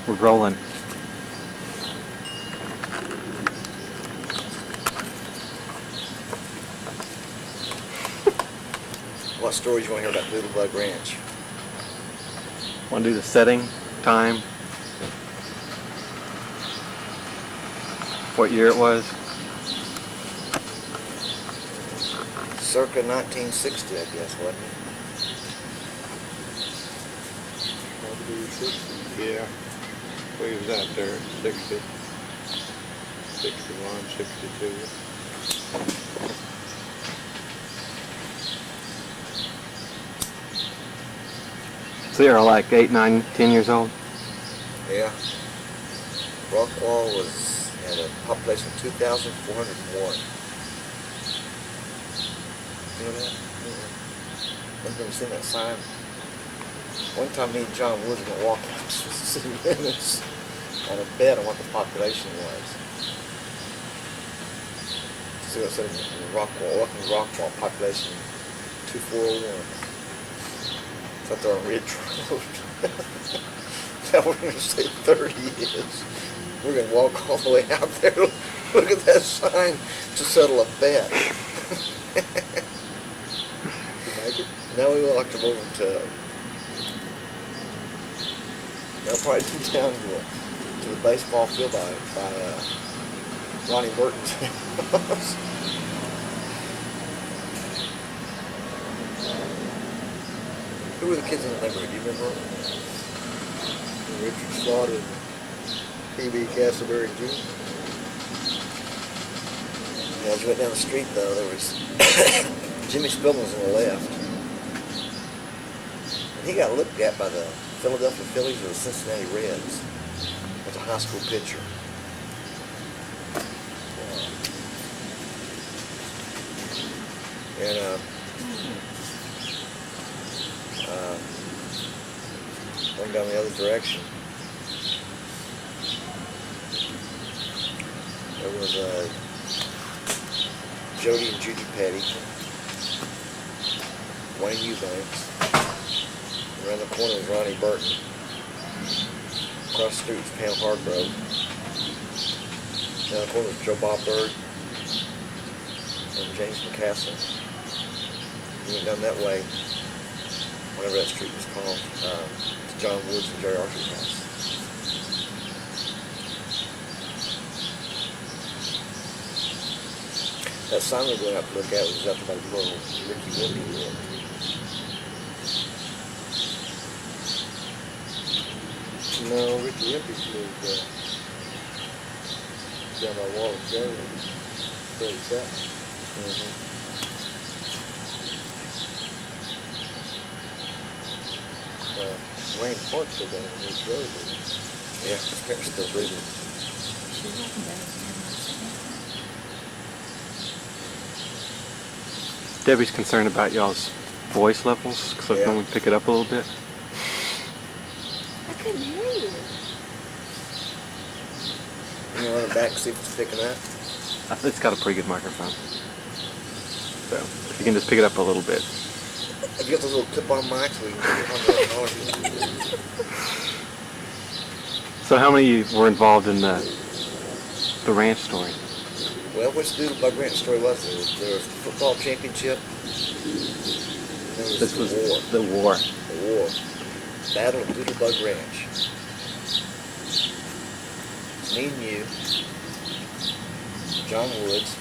We're rolling. What stories you want to hear about Doodlebug Ranch? Want to do the setting, time, what year it was? Circa 1960, I guess, wasn't it? Yeah, we was out there in 60, 61, 62. So you're like 8, 9, 10 years old? Yeah. Rockwall had a population of 2,401. You know that? I've never seen that sign. One time me and John Woods were walking out to the city limits on a bet on what the population was. So it said in Rockwall, population 2,401. It's out there on Ridge Road. Now we're going to say 30 is. We're going to walk all the way out there. Look at that sign to settle a bet. Now we walked them over to. Now probably down to the baseball field by Ronnie Burton's house. Who were the kids in the neighborhood? Do you remember? Richard Slaughter, P.B. Castleberry Jr. Yeah, as we went down the street though, there was Jimmy Spillman's on the left. And he got looked at by the Philadelphia Phillies or the Cincinnati Reds as a high school pitcher. And went down the other direction. There was Jody and Judy Petty, Wayne Eubanks. Around the corner was Ronnie Burton. Across the street was Pam Hargrove. Down the corner was Joe Bob Bird and James McCaslin. We went down that way, whatever that street was called, to John Woods and Jerry Archer's house. That sign we were going out to look at was up by the little Ricky Whippy lived. No, Ricky Whippy lived down by Wallace Jerry, 37. Wayne Park still down in East Road. Yeah, his parents still breathing. Debbie's concerned about y'all's voice levels, so Yeah. can we pick it up a little bit? I couldn't hear you. You know, run it back and see if it's picking up. It's got a pretty good microphone. So, if you can just pick it up a little bit. Have you got those little clip-on mics where you can get it on the So how many were involved in the ranch story? Well, which Doodlebug Ranch story was it? There was the football championship. And there This was the war. the war. The war. Battle of Doodlebug Ranch. Me and you, John Woods,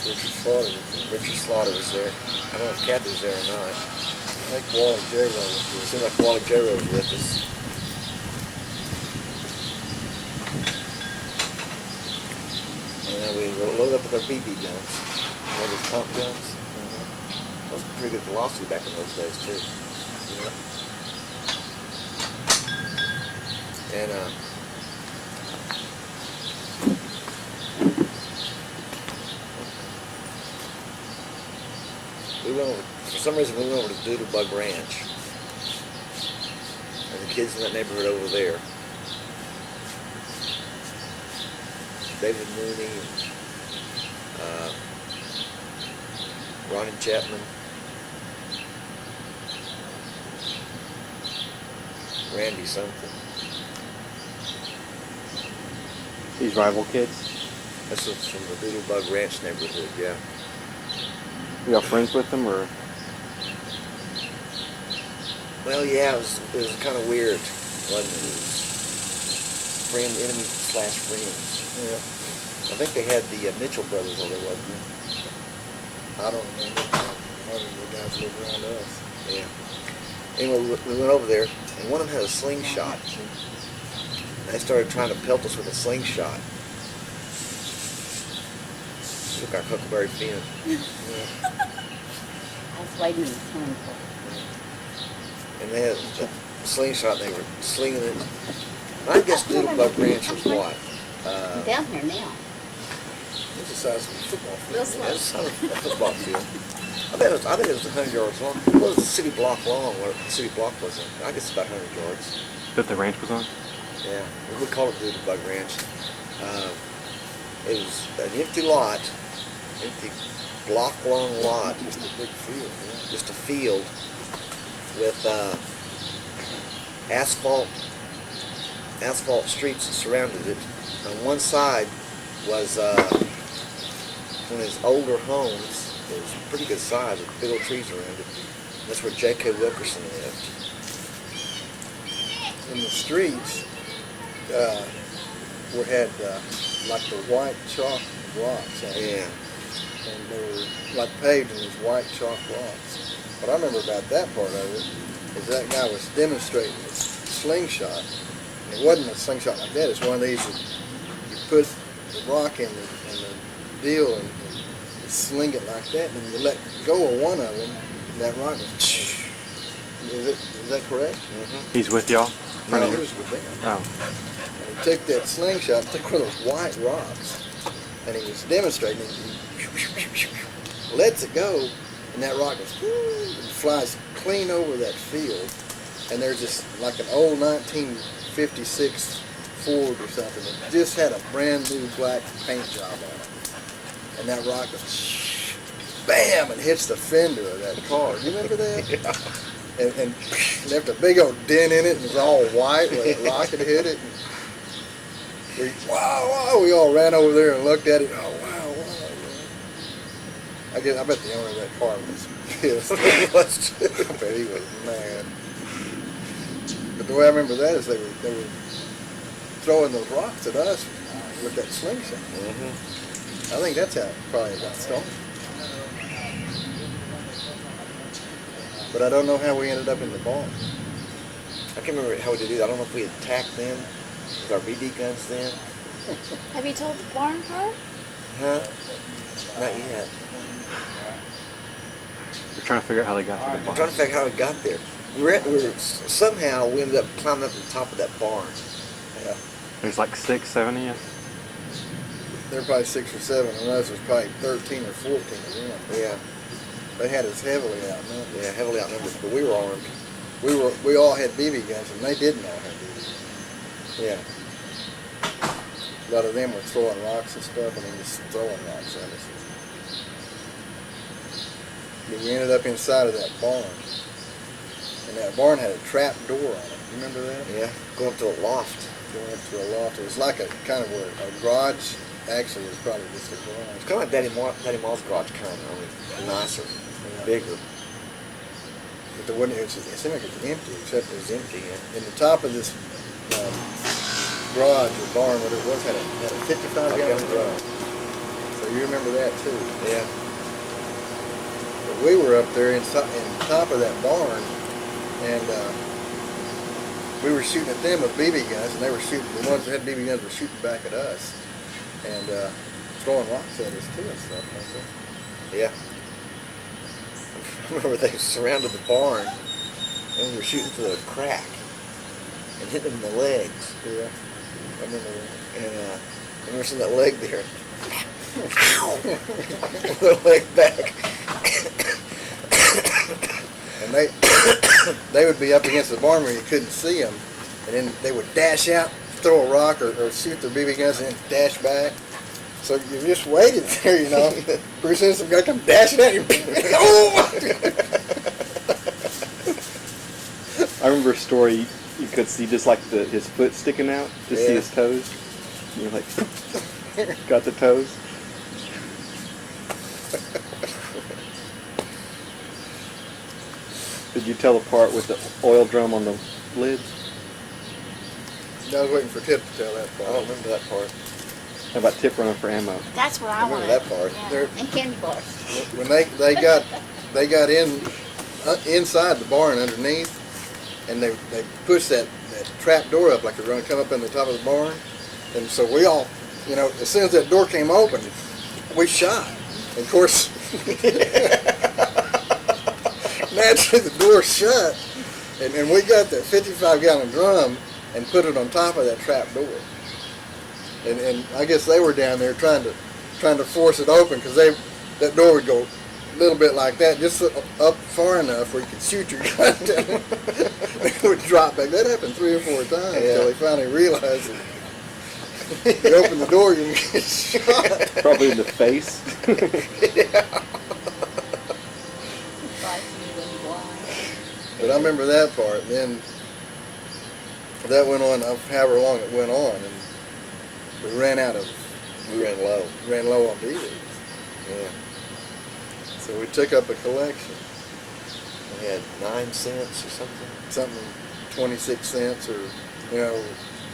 Richard Slaughter was there. I don't know if Kathy was there or not. I think Wally J. was It seemed like Wally J. was with us. And we loaded up with our BB guns. You know, those pump guns. That was a pretty good velocity back in those days too. You know? And we went over, for some reason we went over to Doodlebug Ranch. And the kids in that neighborhood over there. David Mooney and Ronnie Chapman. Randy something. These rival kids. This is from the Doodlebug Ranch neighborhood, yeah. Y'all friends with them, or? Well, yeah, it was kind of weird, wasn't it? It was enemy slash friends. Yeah. I think they had the Mitchell brothers over there, wasn't there? I don't remember. One of the guys lived around us. Yeah. Anyway, we went over there, and one of them had a slingshot. And they started trying to pelt us with a slingshot. Took our Huckleberry Finn. I was waiting in the swimming pool. And they had a slingshot, and they were slinging it. I guess Doodlebug Ranch was what? I'm down here now. It's the size of a football field. Real slow. That's a football field. I think it was 100 yards long. It was a city block long, where the city block was in. I guess about 100 yards. That the ranch was on? Yeah, we would call it Doodlebug Ranch. It was an empty lot, empty block long lot, Just a big field, yeah. just a field with asphalt streets that surrounded it. On one side was one of his older homes. It was pretty good size with big old trees around it. That's where J.K. Wilkerson lived. In the streets, we had like the white chalk rocks on it. Yeah. And they were like paved in these white chalk rocks. What I remember about that part of it is that guy was demonstrating his slingshot. And it wasn't a slingshot like that. It's one of these that you put the rock in the deal and you sling it like that, and then you let go of one of them, and that rock goes. Is that correct? Mm-hmm. He's with y'all? No, Running- it was with them. Oh. And he took that slingshot, took one of those white rocks, and he was demonstrating it. He lets it go, and that rock goes and flies clean over that field. And there's just like an old 1956 Ford or something that just had a brand new black paint job on it. And that rock goes bam and hits the fender of that car. You remember that? Yeah. And left a big old dent in it, and it was all white where the rock had hit it. And we all ran over there and looked at it. Oh, wow. I bet the owner of that car was pissed. I bet he was mad. But the way I remember that is they were throwing those rocks at us with that slingshot. Mm-hmm. I think that's how it probably got started. But I don't know how we ended up in the barn. I can't remember how we did it. I don't know if we attacked them with our BB guns then. Have you told the barn part? Huh? Not yet. We're trying to figure out how they got to the I'm barn. trying to figure out how we got there. Somehow we ended up climbing up to the top of that barn. Yeah. There's like 6, 7 of you. There were probably 6 or 7, and us was probably 13 or 14 of them. Yeah, They had us heavily outnumbered. yeah, heavily outnumbered, but we were armed. We all had BB guns, and they didn't all have BB guns. Yeah. A lot of them were throwing rocks and stuff, and then just throwing rocks at us. But we ended up inside of that barn, and that barn had a trap door on it. You remember that? Yeah, going to a loft. Going up to a loft. It was like a kind of a garage. Actually, it was probably just a It's garage. kind of like Daddy Ma's garage, kind of, only nicer, bigger. But there wasn't. It seemed like it was empty, except It was empty, yeah. in the top of this garage or barn, whatever it was, had a 55-gallon drum. So you remember that too. Yeah. But we were up there in top of that barn, and we were shooting at them with BB guns, and they were shooting. The ones that had BB guns were shooting back at us, and throwing rocks at us too and stuff like that. Yeah. I remember they surrounded the barn, and we were shooting through a crack and hitting them in the legs. Yeah, I remember that. And I remember seeing that leg there. Ow! The leg back. And they would be up against the barn where you couldn't see them, and then they would dash out, throw a rock, or shoot their BB guns, and then dash back. So you just waited there, you know. Pretty soon some guy come dashing at you. Oh! I remember a story You could see just like his foot sticking out, just see Yeah. his toes. And you're like, got the toes. Did you tell the part with the oil drum on the lid? I was waiting for Tip to tell that I part. don't remember that part. How about tip running for ammo? That's what I remember wanted. that part. Yeah. There- And candy bars. When they got inside the barn underneath, and they pushed that trap door up like they're going to come up in the top of the barn, and so we all, as soon as that door came open, we shot. And of course, naturally the door shut, and we got that 55-gallon drum and put it on top of that trap door. And I guess they were down there trying to force it open because that door would go a little bit like that, just up far enough where you could shoot your gun down. It would drop back. That happened 3 or 4 times until they finally realized that you open the door, you can get shot. Probably in the face. But I remember that part. And then that went on however long it went on, and we ran low on BBs. Yeah. So we took up a collection, We had 9 cents or something. 26 cents, or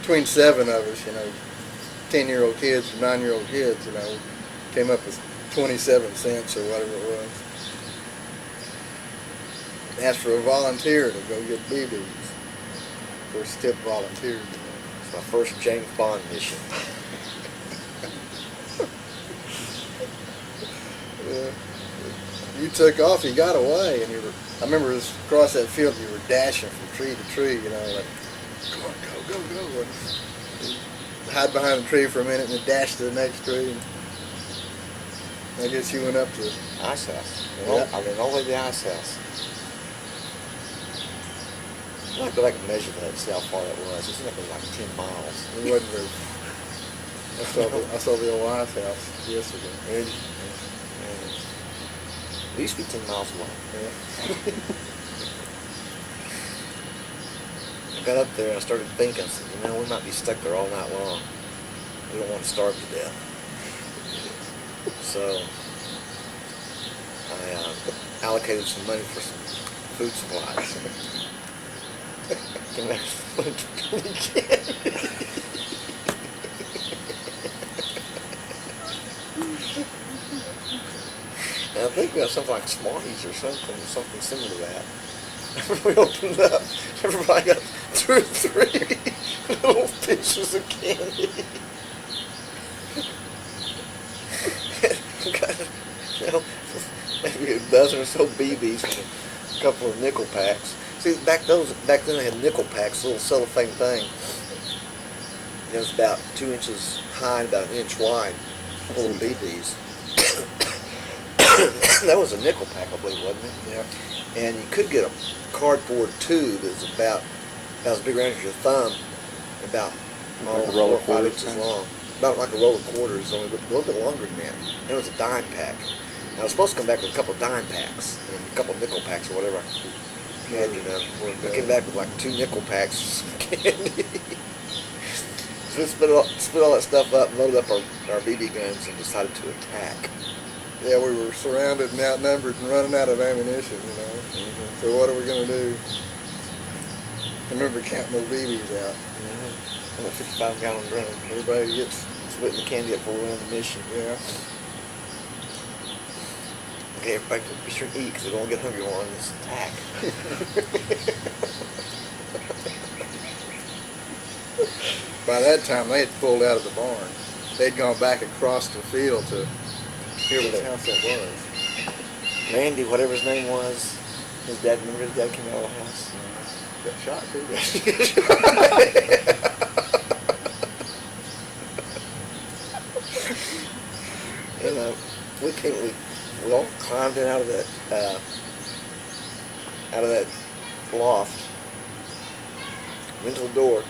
between 7 of us, 10-year-old kids and 9-year-old kids, came up with 27 cents or whatever it was. Asked for a volunteer to go get BBs. Of course, Tip volunteered. It's my first James Bond mission. Yeah. You took off, you got away, and I remember it was across that field, you were dashing from tree to tree, like, come on, go. And hide behind the tree for a minute and then dash to the next tree. And I guess you went up to Ice house. Yeah. I ran all the way to the ice house. I'd like to go back and measure that and see how far that was. It seemed like it was like 10 miles. it wasn't very. I saw the old ice house yesterday. It used to be 10 miles away. Yeah. I got up there and I started thinking, I said, we might be stuck there all night long. We don't want to starve to death. So I allocated some money for some food supplies. Came back with a bunch of penny candy. And I think we have something like Smarties or something similar to that. We opened up, everybody got 2 or 3 little pieces of candy. Got, maybe a dozen or so BBs and a couple of nickel packs. See, back then they had nickel packs, little cellophane thing. It was about 2 inches high and about 1 inch wide, little BBs. That was a nickel pack, I believe, wasn't it? Yeah. And you could get a cardboard tube that was about as big around as your thumb, about Like a 4 roll or of 5 quarters, inches kind of? long. About like a roll of quarters, only a little bit longer than that. And it was a dime pack. And I was supposed to come back with a couple of dime packs and a couple of nickel packs or whatever I had, I came back with like 2 nickel packs of some candy. So we split all that stuff up, loaded up our BB guns, and decided to attack. Yeah, we were surrounded and outnumbered and running out of ammunition, Mm-hmm. So what are we going to do? I remember counting those BBs out. Mm-hmm. A 55-gallon drum. Everybody gets, Splitting the candy up before we went on the mission. yeah. Okay, everybody be sure to eat because we don't get hungry on this attack. By that time, they had pulled out of the barn. They'd gone back across the field to hear what house that was. Randy, whatever his name was, his dad, remember his dad came out of the house? Got shot, too. And we all climbed in out of that loft, went to the door,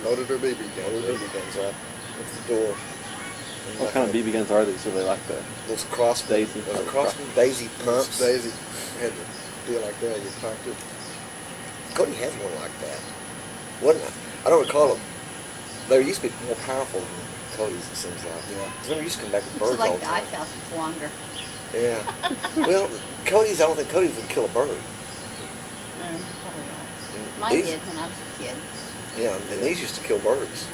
Loaded her BB gun. loaded the BB guns up, went to the door. And What kind of BB guns are these? So they like the Those Crossman, Daisy. those Crossman Daisy pumps. Daisy had to deal like that. You pumped it. Cody has one like that. Wasn't I don't recall them. They used to be more powerful than Cody's, it seems like. Yeah. 'Cause they used to come back with It's birds all like the the ice time. house is longer. Yeah. Well, Cody's, I don't think Cody's would kill a bird. Probably not. And Mine these- did when I was a kid. Yeah, and these used to kill birds.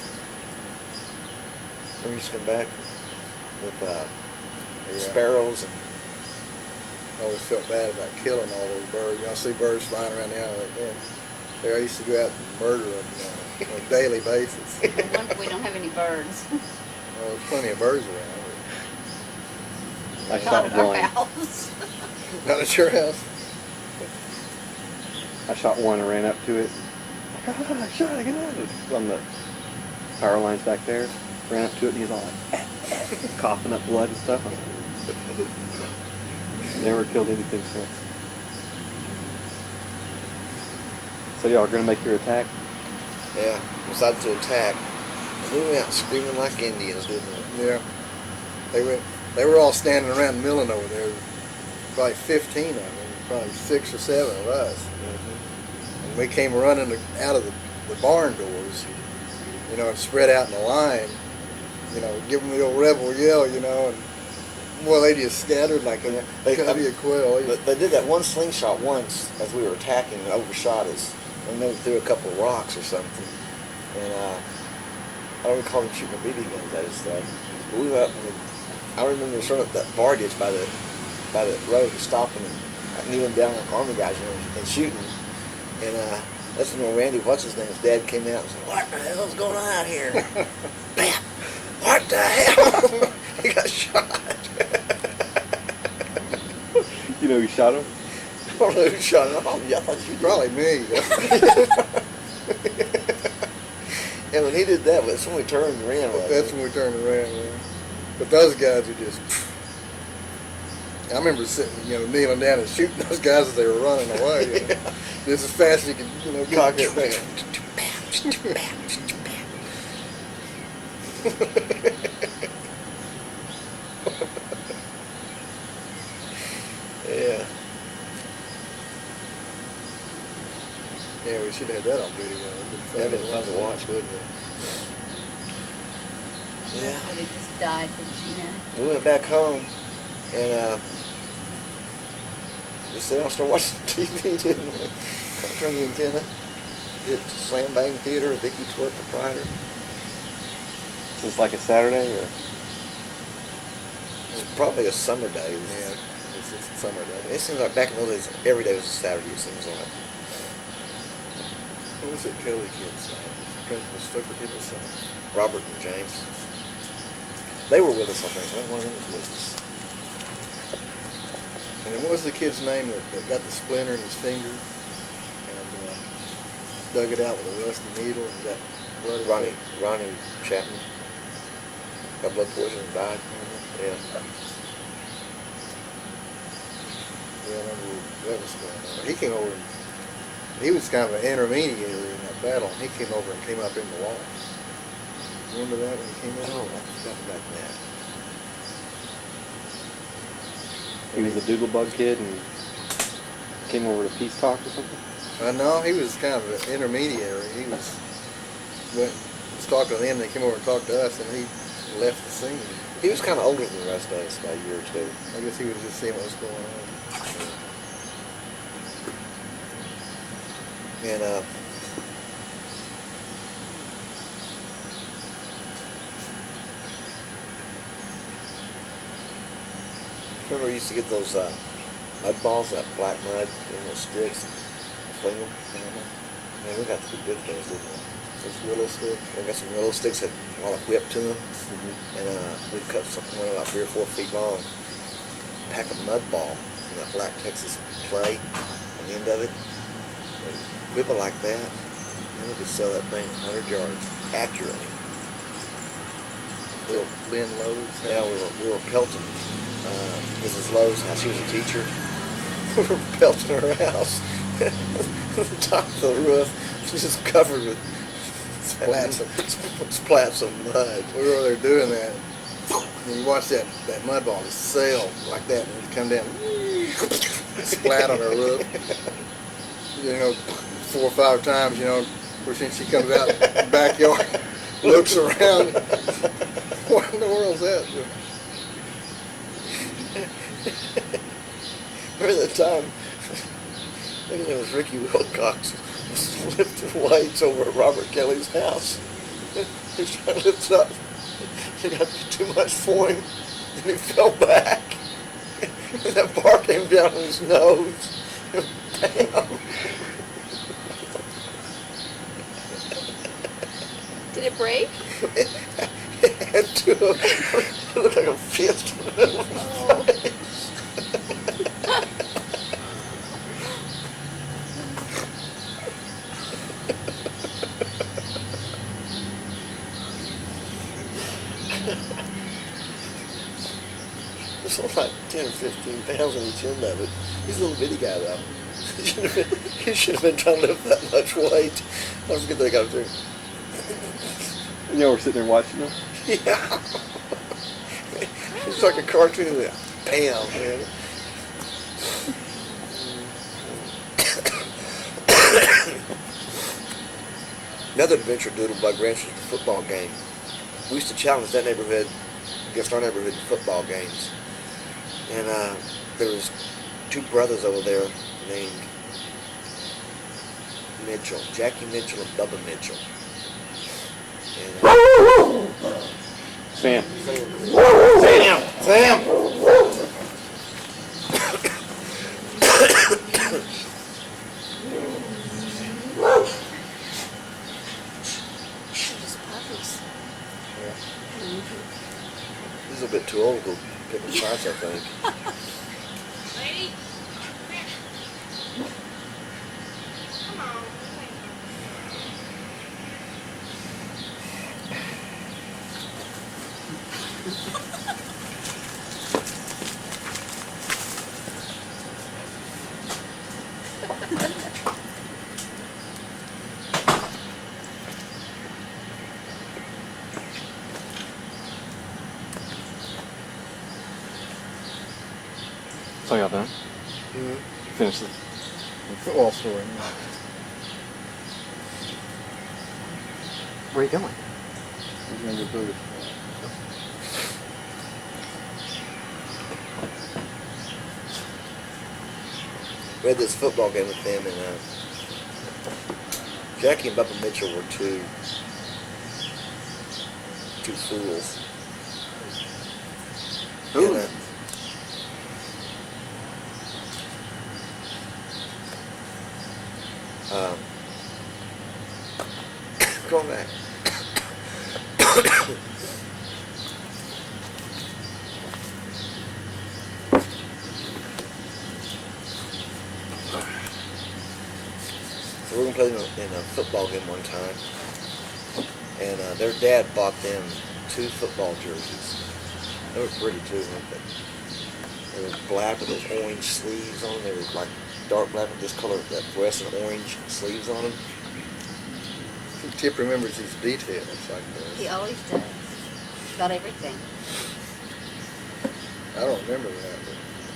They used to come back with sparrows and I always felt bad about killing all those birds. You know, I see birds flying around the house like, man, there I used to go out and murder them on a daily basis. No wonder we don't have any birds. Well, there's plenty of birds around. I Not shot at our one. house. Not at your house. I shot one and ran up to it. I shot it, get out of it. On the power lines back there. Ran up to it and he's all like, coughing up blood and stuff. Never killed anything since. So y'all are gonna make your attack? yeah, decided to attack. And we went out screaming like Indians, didn't we? Yeah. They were all standing around milling over there. Probably 15 of them, probably 6 or 7 of us. And we came running out of the barn doors, you know, and spread out in a line, you know, give them the old rebel yell, you know, and well, they just scattered like a covey of quail. But they did that one slingshot once as we were attacking and overshot us. And they threw a couple of rocks or something. And I don't recall them shooting BB guns at us though. But we went up and I remember showing up that bar ditch by the road and stopping and kneeling down like army guys, you know, and shooting. And that's when Randy, what's his name, his dad came out and said, "What the hell's going on out here?" Bam! What the hell? He got shot. You know you shot him? I don't know who shot him. I thought you did. Probably me. And when he did that, that's when we turned and ran. Right? That's when we turned around, man. But those guys are just. I remember sitting, you know, kneeling down and shooting those guys as they were running away. You know, just as fast as you could, you know, Cock get it back. Yeah. Yeah, we should have had that on video. That'd been fun to watch, wouldn't it? Yeah. Somebody just died, didn't you know? We went back home and just sat down and started watching TV, didn't we? Turned the antenna. Did Slam Bang Theater, Vicky Twerk Proprietor. So it's like a Saturday or? It was probably a summer day. Yeah, it's summer day. It seems like back in those days, every day was a Saturday, it seems like. What was it Kelly kids' name? Principal Stupid people's son. Robert and James. They were with us, I think. One of them was with us. And then what was the kid's name that got the splinter in his finger and dug it out with a rusty needle and got blood? Ronnie Chapman. Got blood poisoning and died. Yeah. Yeah, I remember that was going on. He came over and he was kind of an intermediary in that battle, and he came over and came up in the wall. Remember that when he came in? Oh, I forgot about that. He was a doodlebug kid and came over to peace talk or something? No, he was kind of an intermediary. He was talking to them, they came over and talked to us, and he left the scene. He was kind of older than the rest of us by a year or two. I guess he was just seeing what was going on. And remember we used to get those mud balls, that black mud, and those sticks, fling them. Man, we got to be good at those, didn't we? Those willow sticks. We got some willow sticks that had a lot of whip to them, and we cut something about 3 or 4 feet long, pack a mud ball in that black Texas clay on the end of it, and whip it like that, and we could sell that thing 100 yards accurately. Little Lynn Lowe's. Yeah, we were pelting Mrs. Lowe's house. She was a teacher. We were pelting her house. The top of the roof was just covered with splats of mud. We were over there doing that. And you watch that mud ball just sail like that, and it come down, splat on her roof. You know, 4 or 5 times, you know, Or since she comes out in the backyard, looks around, what in the world's that? Remember that time? I think it was Ricky Wilcox was lifting weights over at Robert Kelly's house. He was trying to lift up. He got too much for him, and he fell back. And that bar came down on his nose. Bam! Did it break? It had to. It looked like a fist in the middle of his face. It's only like 10 or 15 pounds on each end of it. He's a little bitty guy though. He should have been trying to lift that much weight. I forget that I got it through. And y'all were sitting there watching them? Yeah. It's like a cartoon. Bam, man. Another adventure doodle by Grinch was the football game. We used to challenge that neighborhood against our neighborhood in football games. And there was two brothers over there named Mitchell, Jackie Mitchell and Bubba Mitchell. And, Sam. Sam! Just puppies. He's a bit too old to go pick up fights, I think. Lady, come on. So y'all done? Mm-hmm. Finish this. Football story. Where are you going? He's gonna go through it. We had this football game with them, and Jackie and Bubba Mitchell were two fools. Who? And, going back. So we were going to play in a football game one time, and their dad bought them 2 football jerseys. They were pretty too, weren't they? They were black with those orange sleeves on them. They were like dark black with this color, that fluorescent orange sleeves on them. Tip remembers these details like He this. always does. About everything. I don't remember that.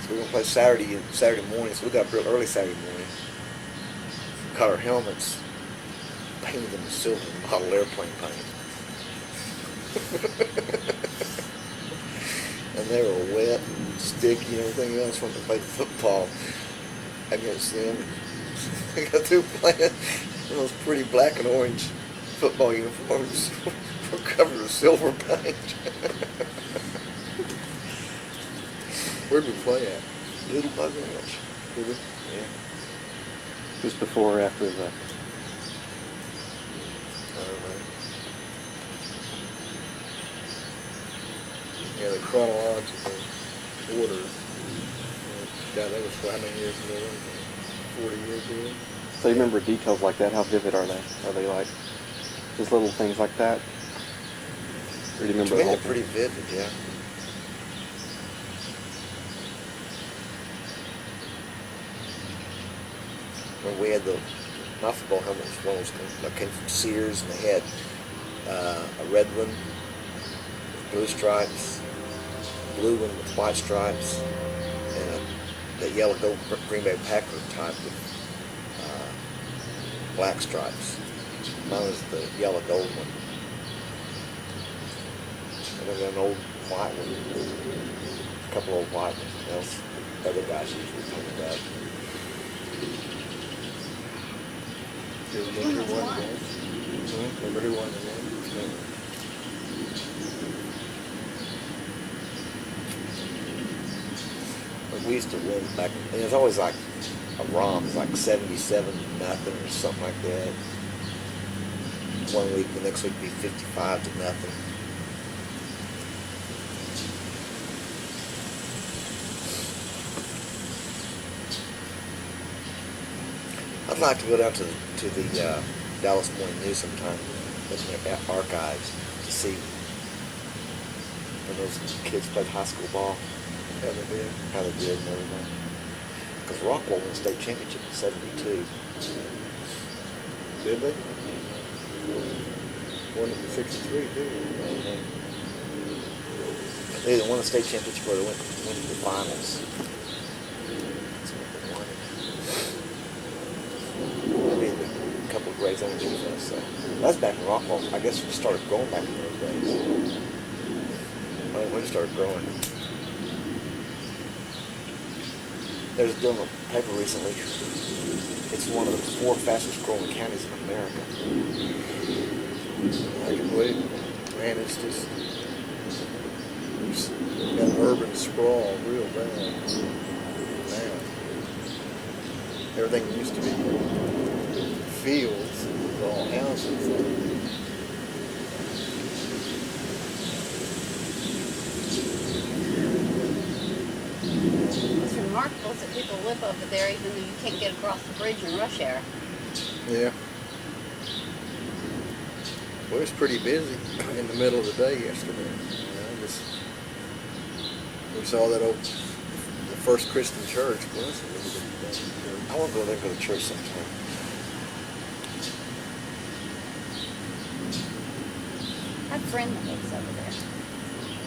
So we're going to play Saturday morning, so we got up real early Saturday morning. Got our helmets, painted them with silver model airplane paint. And they were wet and sticky and everything else when we played football against them. We got through playing in those pretty black and orange football uniforms were covered with silver paint. Where'd we play at? Little bug ranch. Did we? Yeah. Just before or after the... I don't know. Yeah, the chronological order. God, that was how many years ago? 40 years ago? So you remember details like that? How vivid are they? Are they like just little things like that? Or do you remember To the me, whole they're pretty thing? vivid, yeah. When we had my football helmet was one that came from Sears, and they had a red one with blue stripes, a blue one with white stripes, and the yellow gold Green Bay Packer type with black stripes. Mine was the yellow gold one. And then an old white one. A couple old white ones. Else, other guys usually come about. You remember who won the game? Remember who won the game? But we used to win back, and it was always like a ROM, it was like 77-0 or something like that. One week, the next week would be 55-0. I'd like to go down to the Dallas Morning News sometime, look in their archives to see when those kids played high school ball, Yeah, they did. how they did and everything. Because Rockwell won the state championship in '72. Did they? Won it in 63 too. They either won the state championship or they went to the finals. Maybe a couple of grades on defense. So that's back in Rockwell. I guess we started growing back in those days. I think we started growing. There was doing a paper recently. It's one of the 4 fastest growing counties in America. I can believe it. Man, it's just got urban sprawl real bad now. Everything used to be fields, with all houses. It's remarkable that people live over there even though you can't get across the bridge in rush hour. Yeah. Well, it was pretty busy in the middle of the day yesterday. We saw that the First Christian Church. Well, that's a really good church. I want to go there and go to church sometime. I have a friend that lives over there.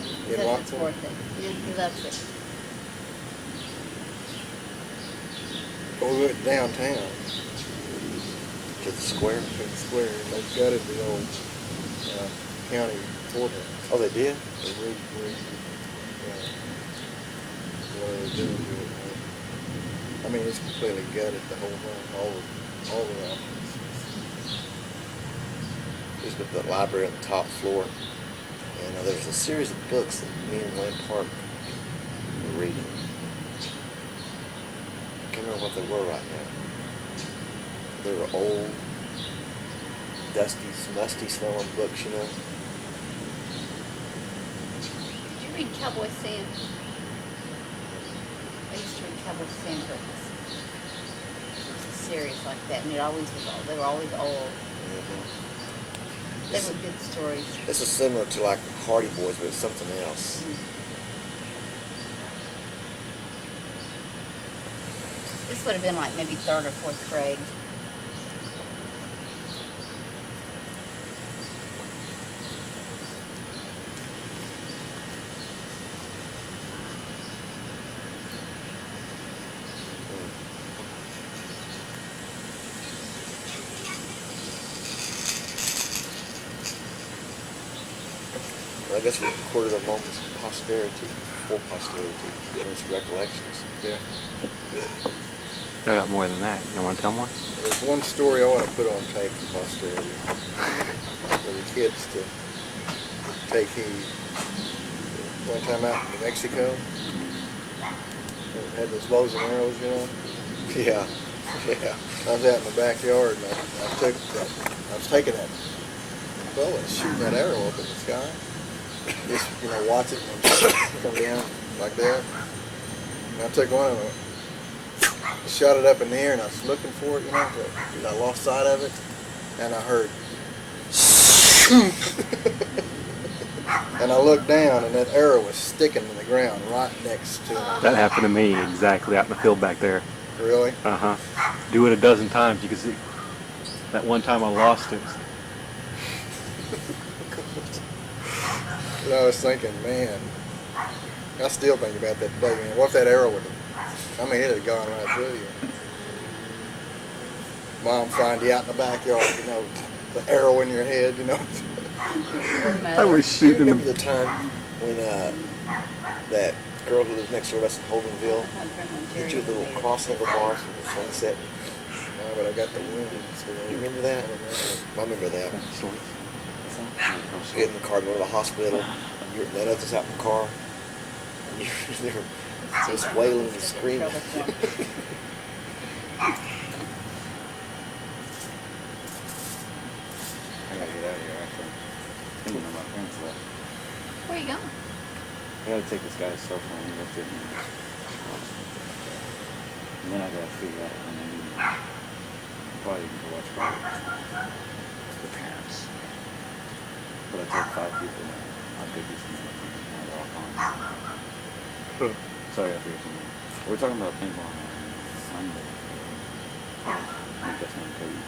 He In says it's Rockport? worth it. Yeah, he loves it. Well, we went downtown To the square. to the square, and they gutted the old county courthouse. Oh, they did? They what are they doing to it? I mean, it's completely gutted, the whole thing, all the offices. There's the library on the top floor. And there's a series of books that me and Wayne Park were reading. I can't remember what they were right now. They were old, dusty, musty smelling books, you know. Did you read Cowboy Sam? I used to read Cowboy Sam books. It was a series like that, and it always was old. They were always old. They were good stories. This is similar to like Hardy Boys, but it's something else. This would have been like maybe 3rd or 4th grade. I guess we recorded our moments of posterity, for posterity, and its recollections. Yeah. I got more than that. You want to tell more? There's one story I want to put on tape for posterity. For the kids to take heed. One time out in New Mexico, had those bows and arrows, you know. Yeah, yeah. I was out in the backyard and I was taking that bow and shooting that arrow up in the sky. Just, watch it and come down like that. And I took one of them, shot it up in the air, and I was looking for it, but I lost sight of it, and I heard, and I looked down, and that arrow was sticking in the ground right next to me. That happened to me exactly out in the field back there. Really? Uh-huh. Do it a dozen times. You can see. That one time I lost it. And I was thinking, man, I still think about that today, man. What if that arrow would have, it had gone right through you. Mom find you out in the backyard, the arrow in your head, you know. I was Do you shooting remember them. the time when that girl who lives next door to us in Holdenville hit you with the little crossover bars from the sunset? No, but I got the wound. So You remember that? I remember that. Get in the car, go to the hospital. You're let others out in the car. And you're just wailing and screaming. I gotta get out of here actually. Thinking of my parents left. Where you going? I gotta take this guy's cell phone and lift it. And then I gotta figure out when I need probably even go watch the parents. But I told 5 people that how big this is. Now they're all gone. Sorry, I forget something. We're talking about paintball on Sunday. I think that's not Cody.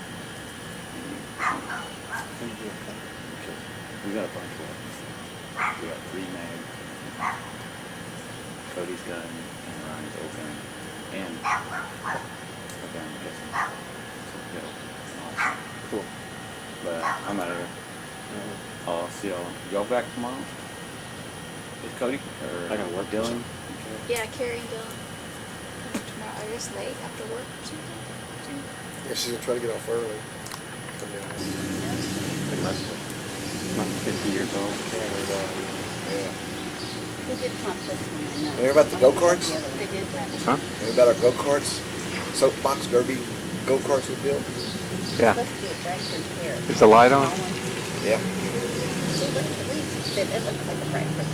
Okay. We got a bunch of them. We got 3 mag. Cody's gun and Ryan's open. And a gun, I'm guessing. So, yeah. Awesome. Cool. But I'm out of here. I'll see y'all back tomorrow? With Cody? Or I gotta work Dylan? Yeah, Carrie and Dylan. Tomorrow, I guess late after work or something. Yeah, she's gonna try to get off early. Come down. Pretty much. Not 50 years old. Yeah. Who did Trump this one? I know. Hear about the go-karts? They did that. Huh? Remember about our go-karts? Soapbox derby go-karts we built? Yeah. Let's do it right through here. Is the light on? Yeah. See, look, at least it looks like a breakfast.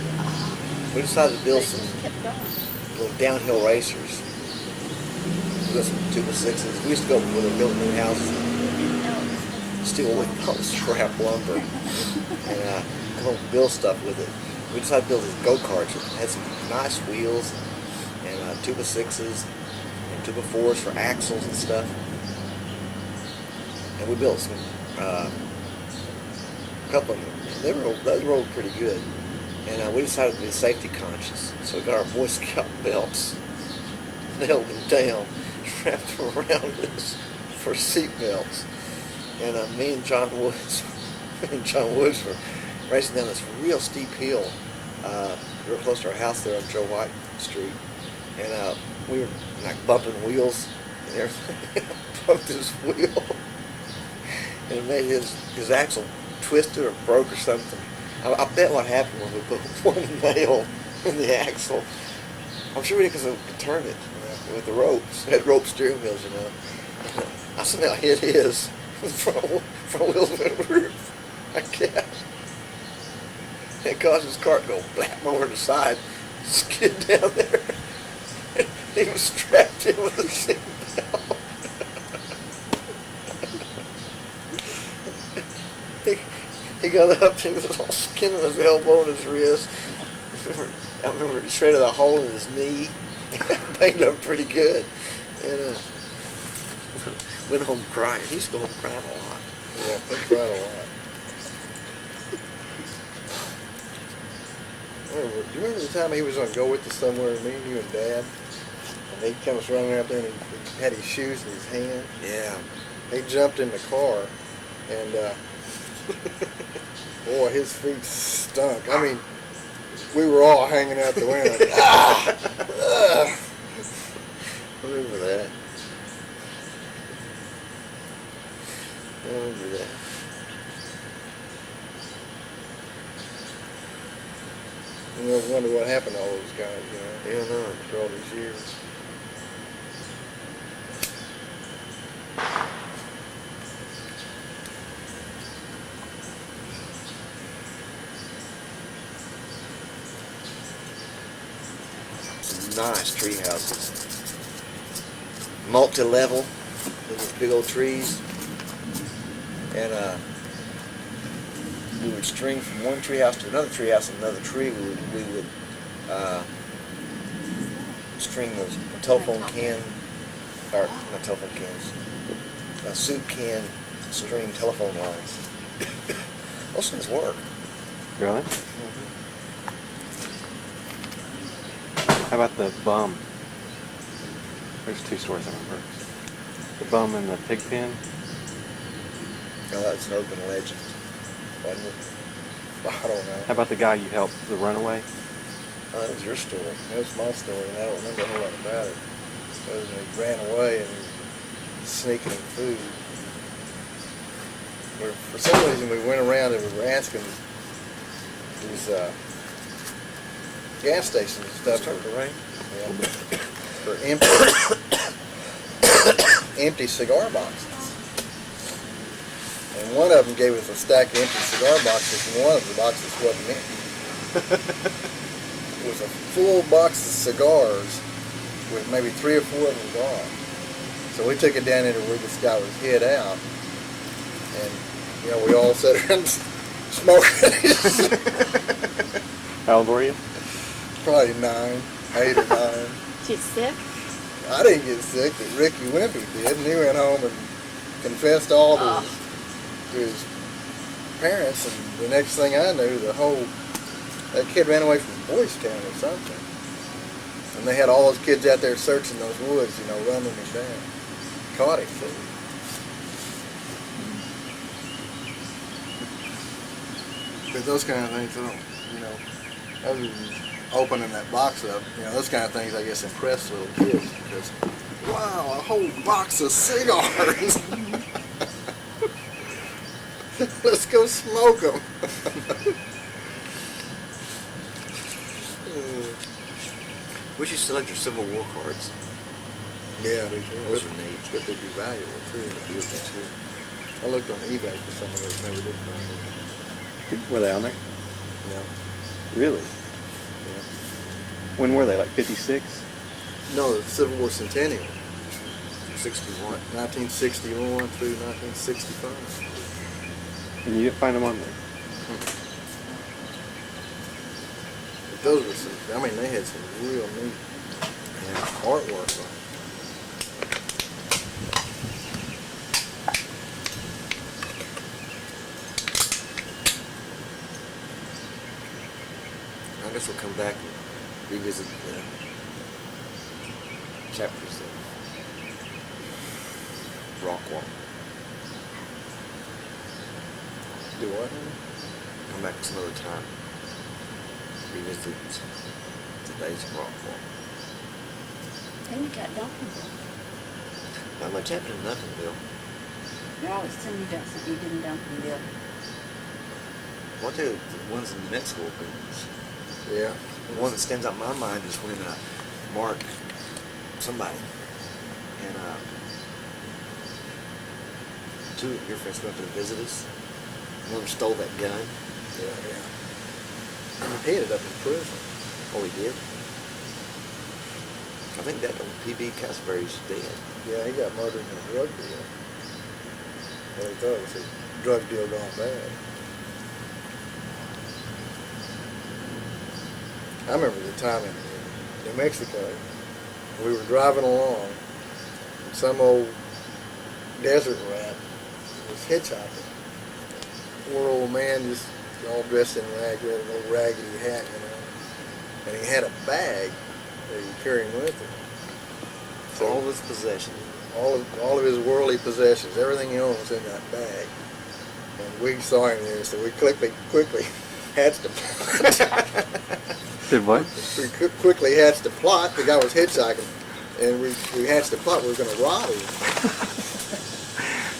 We decided to But build it some just kept going. little downhill racers. We built some 2x6s. We used to go when we were building new houses, No, steal away all the scrap lumber, and come up and build stuff with it. We decided to build these go-karts. It had some nice wheels and 2x6s and 2x4s for axles and stuff. And we built some, a couple of them. They rolled pretty good. And we decided to be safety conscious. So we got our Boy Scout belts, nailed them down, wrapped them around us for seat belts. And me and John Woods were racing down this real steep hill, real close to our house there on Joe White Street. And we were like bumping wheels and everything. Bumped his wheel. And it made his axle twisted or broke or something. I bet what happened was we put one nail in the axle. I'm sure we did because we could turn it with the ropes. It had rope steering wheels, you know. I somehow hit his front wheels on the roof. I guess. It caused his car to go blap over the side, skid down there. He was strapped in with a seatbelt. He got up and was all skin on his elbow and his wrist. I remember he shredded a hole in his knee. Painted up pretty good. And went home crying. He used to go home crying a lot. Yeah, they cried a lot. Do you remember the time he was on Go With Us somewhere, me and you and Dad? And he comes running out there and he had his shoes in his hand. Yeah. He jumped in the car and boy, his feet stunk. I mean, we were all hanging out the window. I remember that. I remember that. You know, wonder what happened to all those guys, you know, Yeah, no. after all these years. Nice tree houses. Multi-level with these big old trees. And we would string from one tree house to another tree house and another tree. We would string those telephone can, or not telephone cans, soup can string telephone lines. Those things work. Really? How about the bum? There's 2 stories I remember. The bum and the pig pen. Oh, that's an urban legend, wasn't it? I don't know. How about the guy you helped, the runaway? That was your story. That's my story, and I don't remember a whole lot about it. Other than he ran away and he was sneaking in food. For some reason, we went around and we were asking these gas stations and stuff Start to rain. for empty cigar boxes. And one of them gave us a stack of empty cigar boxes, and one of the boxes wasn't empty. It was a full box of cigars with maybe 3 or 4 of them gone. So we took it down into where this guy was hid out, and we all sat around and smoked. How old were you? Probably 9, 8 or 9. She's sick. I didn't get sick, but Ricky Wimpy did, and he went home and confessed all to his parents, and the next thing I knew, that kid ran away from Boys Town or something. And they had all those kids out there searching those woods, running him down. Caught him, too. But those kind of things, other than opening that box up, those kind of things, I guess, impress little kids because, wow, a whole box of cigars. Let's go smoke them. Wish you still had your Civil War cards. Yeah, Those are neat. but they'd be valuable too. I looked on eBay for some of those, never did find them. Were they on there? Yeah. Really? Yeah. When were they? Like 56? No, the Civil War Centennial, 61. 1961 through 1965. And you didn't find them on there? But those were they had some real neat artwork on them. I guess we'll come back and revisit the chapters of Rockwall. Do what? Come back some other time. Revisit the days of Rockwall. Then we got Duncanville. Not much happened in Duncanville. You're always telling me about something you did in Duncanville. One of the ones in New Mexico opinions. Yeah. The one that stands out in my mind is when Mark, somebody, and two of your friends came up to visit us. One of them stole that gun. Yeah. He ended up in prison. Oh, he did? I think that P.B. Casberry's dead. Yeah, he got murdered in a drug deal. Well, he thought it was a drug deal gone bad. I remember the time in New Mexico, we were driving along, and some old desert rat was hitchhiking. Poor old man, just all dressed in rags, had an old raggedy hat, and he had a bag that he was carrying with him. So All of his possessions. all of his worldly possessions, everything he owned was in that bag. And we saw him there, so we quickly hatched a plot. Did what? We quickly hatched a plot. The guy was hitchhiking, and we hatched a plot. We were going to rob him.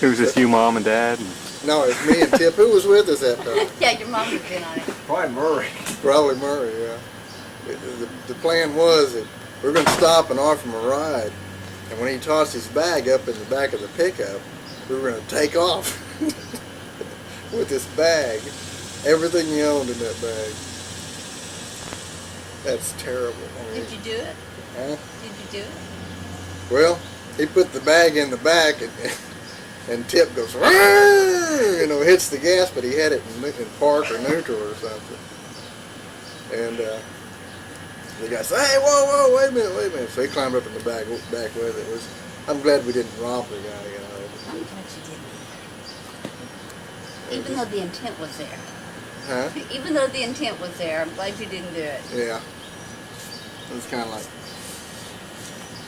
It was just you, Mom, and Dad? No, it was me and Tip. Who was with us that time? Yeah, your mom would have been on it. Probably Murray. Probably Murray, yeah. The plan was that we were going to stop and offer him a ride. And when he tossed his bag up in the back of the pickup, we were going to take off with this bag. Everything he owned in that bag. That's terrible. I mean, Did you do it? huh? Did you do it? Well, he put the bag in the back, and Tip goes, hits the gas, but he had it in park or neutral or something. And the guy said, "Hey, whoa, wait a minute." So he climbed up in the back with it. I'm glad we didn't rob the guy, I'm glad you didn't. Even though the intent was there. Huh? Even though the intent was there, I'm glad you didn't do it. Yeah. It was kind of like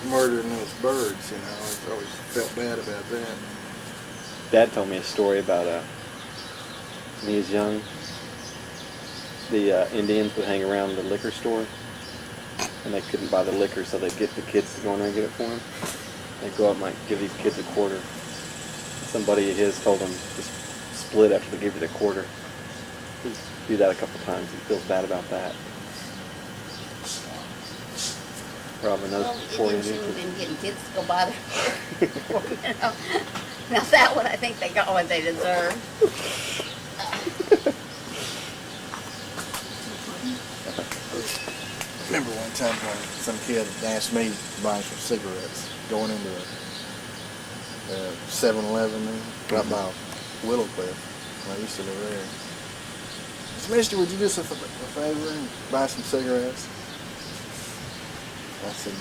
murdering those birds, I always felt bad about that. Dad told me a story about when he was young. The Indians would hang around the liquor store, and they couldn't buy the liquor, so they'd get the kids to go in there and get it for them. They'd go up and like give these kids a quarter. Somebody of his told him to split after they gave you the quarter. He'd do that a couple times. He feels bad about that. Rob another Well, $4 Indians should have been getting kids to go buy their you know. Now that one, I think they got what they deserved. I remember one time when some kid asked me to buy him some cigarettes going into a 7-Eleven right by Willowcliff. I used to live there. He said, Mister, would you do us a favor and buy some cigarettes? I said,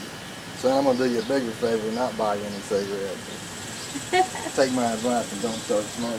son, I'm going to do you a bigger favor and not buy you any cigarettes. Take my advice and don't start smoking.